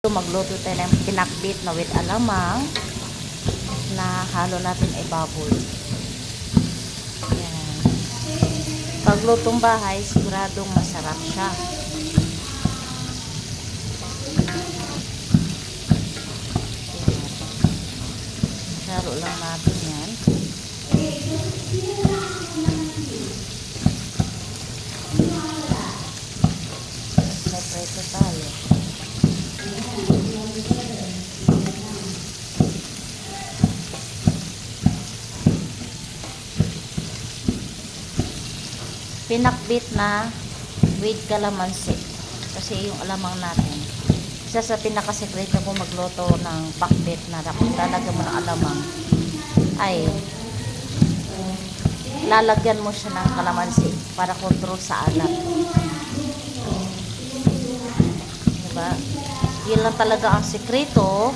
Magluto tayo ng pinakbit na with alamang na halo natin ay baboy. Yan. Paglutong bahay, siguradong masarap siya. Yan. Halo lang natin yan. May preto tayo. Pinakbit na with kalamansi kasi yung alamang natin, isa sa pinakasekreto kung magluto ng pakbit na lalagyan mo ng alamang ay lalagyan mo siya ng kalamansi para control sa alat, diba? Yun lang talaga ang sekreto